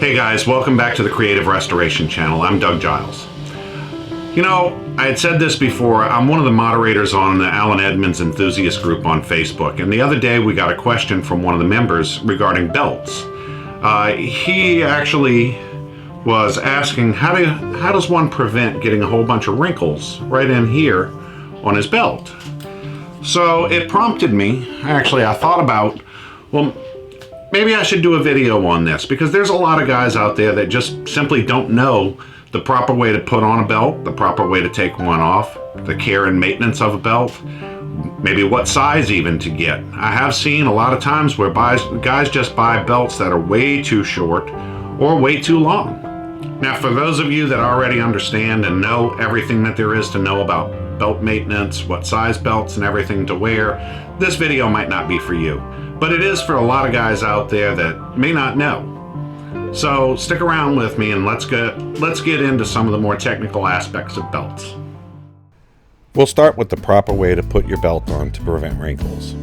Hey guys, welcome back to the Creative Restoration channel. I'm Doug Giles. You know, I had said this before, I'm one of the moderators on the Alan Edmonds enthusiast group on Facebook, and the other day we got a question from one of the members regarding belts. He actually was asking how does one prevent getting a whole bunch of wrinkles right in here on his belt? So it prompted me, actually I thought about, well, maybe I should do a video on this, because there's a lot of guys out there that just simply don't know the proper way to put on a belt, the proper way to take one off, the care and maintenance of a belt, maybe what size even to get. I have seen a lot of times where guys just buy belts that are way too short or way too long. Now, for those of you that already understand and know everything that there is to know about belt maintenance, what size belts and everything to wear, this video might not be for you. But it is for a lot of guys out there that may not know. So stick around with me and let's get into some of the more technical aspects of belts. We'll start with the proper way to put your belt on to prevent wrinkles.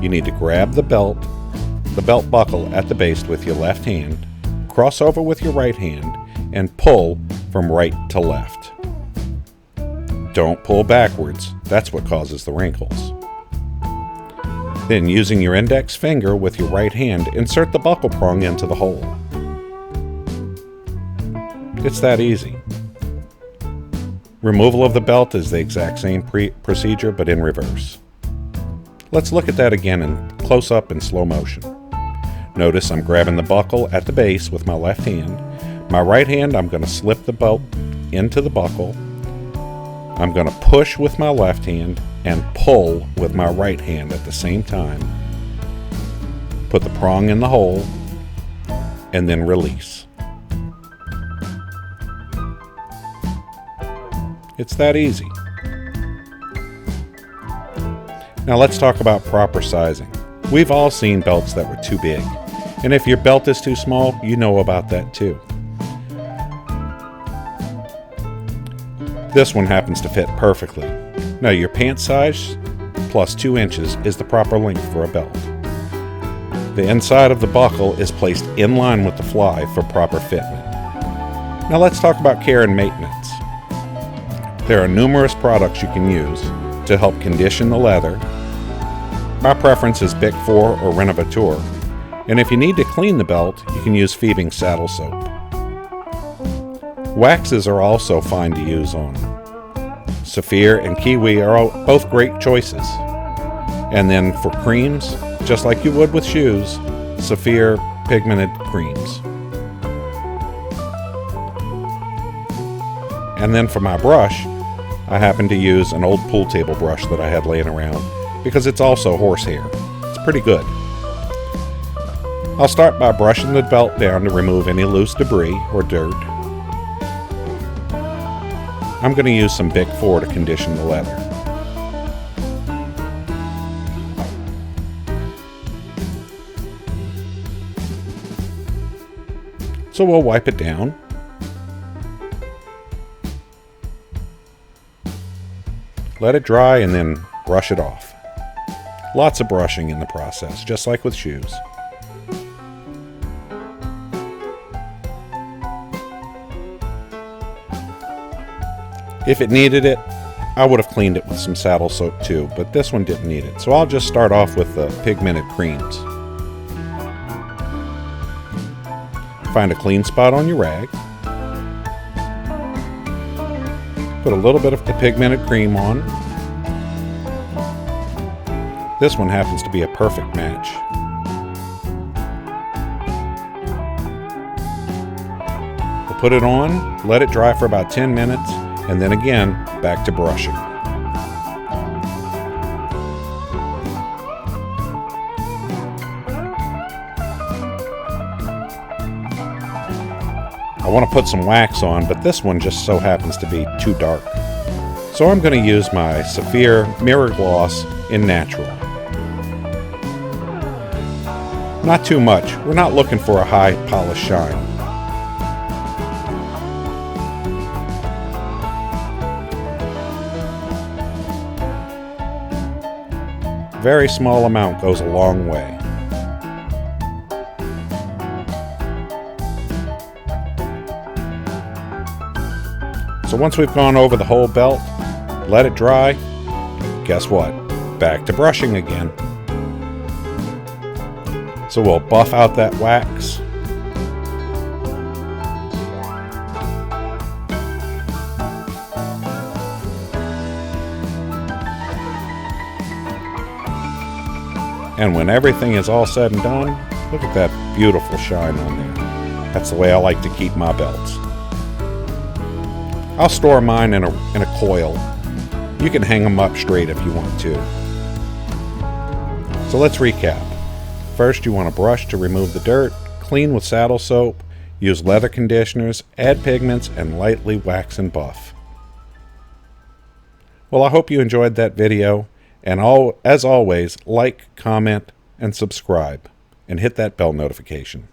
You need to grab the belt buckle at the base with your left hand, cross over with your right hand, and pull from right to left. Don't pull backwards, that's what causes the wrinkles. Then, using your index finger with your right hand, insert the buckle prong into the hole. It's that easy. Removal of the belt is the exact same procedure, but in reverse. Let's look at that again in close up and slow motion. Notice I'm grabbing the buckle at the base with my left hand. My right hand, I'm going to slip the belt into the buckle. I'm going to push with my left hand and pull with my right hand at the same time. Put the prong in the hole and then release. It's that easy. Now let's talk about proper sizing. We've all seen belts that were too big, and if your belt is too small, you know about that too. This one happens to fit perfectly. Now your pant size plus 2 inches is the proper length for a belt. The inside of the buckle is placed in line with the fly for proper fitment. Now let's talk about care and maintenance. There are numerous products you can use to help condition the leather. My preference is Bic 4 or Renovateur, and if you need to clean the belt, you can use Phoebing saddle soap. Waxes are also fine to use on. Saphir and Kiwi are both great choices. And then for creams, just like you would with shoes, Saphir pigmented creams. And then for my brush, I happen to use an old pool table brush that I had laying around because it's also horsehair. It's pretty good. I'll start by brushing the belt down to remove any loose debris or dirt. I'm going to use some Bic 4 to condition the leather. So we'll wipe it down. Let it dry and then brush it off. Lots of brushing in the process, just like with shoes. If it needed it, I would have cleaned it with some saddle soap too, but this one didn't need it. So I'll just start off with the pigmented creams. Find a clean spot on your rag. Put a little bit of the pigmented cream on. This one happens to be a perfect match. We'll put it on, let it dry for about 10 minutes, and then again, back to brushing. I want to put some wax on, but this one just so happens to be too dark. So I'm going to use my Saphir Mirror Gloss in Natural. Not too much. We're not looking for a high polish shine. Very small amount goes a long way. So once we've gone over the whole belt, let it dry, guess what? Back to brushing again. So we'll buff out that wax. And when everything is all said and done, look at that beautiful shine on there. That's the way I like to keep my belts. I'll store mine in a coil. You can hang them up straight if you want to. So let's recap. First, you want to brush to remove the dirt, clean with saddle soap, use leather conditioners, add pigments, and lightly wax and buff. Well, I hope you enjoyed that video, and as always, like, comment, and subscribe, and hit that bell notification.